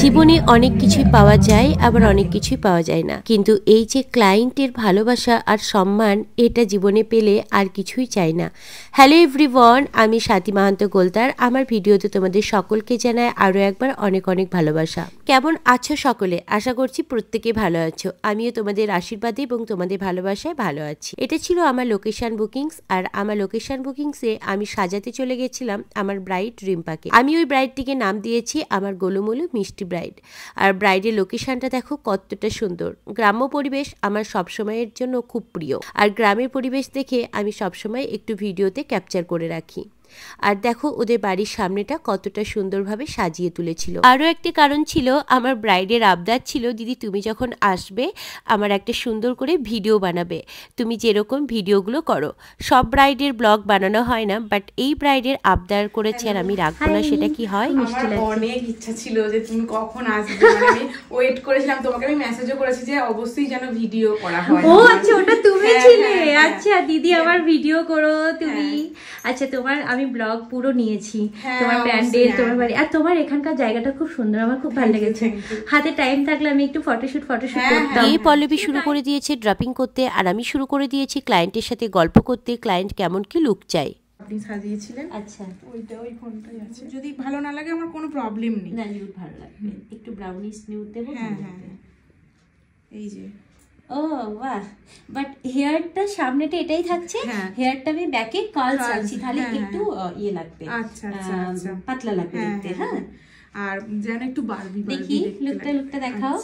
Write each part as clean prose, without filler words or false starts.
জীবনে অনেক কিছুই পাওয়া যায়, আবার অনেক কিছুই পাওয়া যায় না, কিন্তু এই যে ক্লায়েন্টের ভালোবাসা আর সম্মান, এটা জীবনে পেলে আর কিছুই চাই না। হ্যালো এভরিওয়ান, আমি স্বাতি মাহান্ত গোলদার। আমার ভিডিওতে তোমাদের সকলকে জানাই আরও একবার অনেক অনেক ভালোবাসা। কেমন আছো সকলে? আশা করছি প্রত্যেকে ভালো আছো। আমিও তোমাদের আশীর্বাদে এবং তোমাদের ভালোবাসায় ভালো আছি। এটা ছিল আমার লোকেশন বুকিংস, আর আমার লোকেশন বুকিংসে আমি সাজাতে চলে গেছিলাম আমার ব্রাইড রিম্পাকে। আমি ওই ব্রাইডটিকে নাম দিয়েছি আমার গোলুমোলু মিষ্টি ব্রাইড। আর ব্রাইডের লোকেশনটা দেখো কতটা সুন্দর। গ্রাম্য পরিবেশ আমার সবসময়ের জন্য খুব প্রিয়, আর গ্রামের পরিবেশ দেখে আমি সবসময় একটু ভিডিওতে ক্যাপচার করে রাখি। আর দেখো ওদের বাড়ির সামনেটা কতটা সুন্দরভাবে সাজিয়ে তুলেছিল। আরও একটি কারণ ছিল, আমার ব্রাইডের আবদার ছিল, দিদি তুমি যখন আসবে আমার একটা সুন্দর করে ভিডিও বানাবে, তুমি যেরকম ভিডিওগুলো করো। সব ব্রাইডের ব্লগ বানানো হয় না, বাট এই ব্রাইডের আবদার করেছে আর আমি রাখবো না, সেটা কি হয়। আমার অনেক ইচ্ছা ছিল যে তুমি কখন আসবে, আমি ওয়েট করেছিলাম, তোমাকে আমি মেসেজও করেছি যে অবশ্যই যেন ভিডিও করা হয়। ও আচ্ছা, ওটা তুমি ছিলে। আচ্ছা দিদি আমার ভিডিও করো তুমি। আচ্ছা তোমার আমি ব্লগ পুরো নিয়েছি, তোমার প্যান্ডেল, তোমার বাড়ি, আর তোমার এখানকার জায়গাটা খুব সুন্দর, আমার খুব ভালো লেগেছে। হাতে টাইম থাকলে আমি একটু ফটোশুট করতাম। এই পল্লবী শুরু করে দিয়েছে ড্রপিং করতে, আর আমি শুরু করে দিয়েছি ক্লায়েন্টের সাথে গল্প করতে, ক্লায়েন্ট কেমন কি লুক চাই। আপনি সাজিয়েছিলেন। আচ্ছা ওই ফোনটাই আছে, যদি ভালো না লাগে আমার কোনো প্রবলেম নেই। না নিউড ভালো লাগবে, একটু ব্রাউনিশ নিউড দেবো। হ্যাঁ, এই যে ও বাহ, বাট হেয়ারটা সামনেটা এটাই থাকছে, হেয়ারটা আমি ব্যাকে কার্লস রাখছি, তাহলে একটু ইয়ে লাগবে। আচ্ছা আচ্ছা, পাতলা লাগবে দেখতে। হ্যাঁ, আর যেন একটু বারবি দেখি লুকটা দেখাও।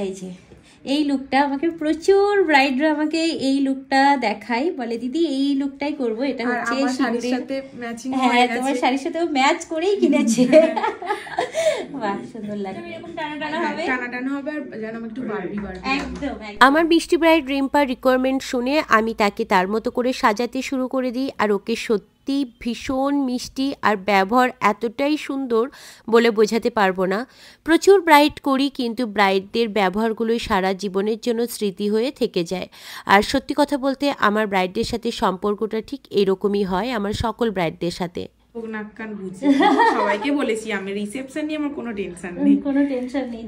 এই যে এই লুকটা আমাকে প্রচুর ব্রাইডরা আমাকে এই লুকটা দেখাই, বলে দিদি এই লুকটাই করবো, এটা হচ্ছে শাড়ির সাথে ম্যাচিং। হ্যাঁ, তোমার শাড়ির সাথে ম্যাচ করেই কিনেছে। বাহ, সুন্দর লাগে, এরকম টানা হবে, আর যেন একটু বারবি। একদম। আমার মিষ্টি ব্রাইড রিম্পার রিকোয়ারমেন্ট শুনে আমি তাকে তার মতো করে সাজাতে শুরু করে দিই, আর ওকে সত্যি ভীষণ মিষ্টি আর ব্যবহার এতটাই সুন্দর বলে বোঝাতে পারবো না। প্রচুর ব্রাইড করি, কিন্তু ব্রাইডদের ব্যবহারগুলোই সারা জীবনের জন্য স্মৃতি হয়ে থেকে যায়। আর সত্যি কথা বলতে আমার ব্রাইডদের সাথে সম্পর্কটা ঠিক এরকমই হয় আমার সকল ব্রাইডদের সাথে। সবাইকে বলেছি আমি রিসেপশন নিয়ে আমার কোনো টেনশন নেই,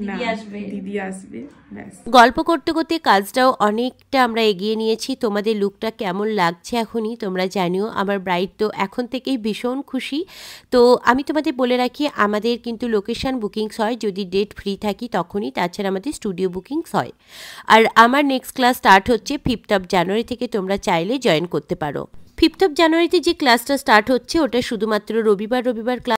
দিদি আসবে। গল্প করতে করতে কাজটাও অনেকটা আমরা এগিয়ে নিয়েছি। তোমাদের লুকটা কেমন লাগছে এখনই তোমরা জানিও। আমার ব্রাইড তো এখন থেকেই ভীষণ খুশি। তো আমি তোমাদের বলে রাখি, আমাদের কিন্তু লোকেশন বুকিংস হয় যদি ডেট ফ্রি থাকি তখনই, তাছাড়া আমাদের স্টুডিও বুকিংস হয়। আর আমার নেক্সট ক্লাস স্টার্ট হচ্ছে 5th of January থেকে, তোমরা চাইলে জয়েন করতে পারো। 5th of January যে ক্লাসটা স্টার্ট হচ্ছে ওটা শুধুমাত্র রবিবার ক্লাস।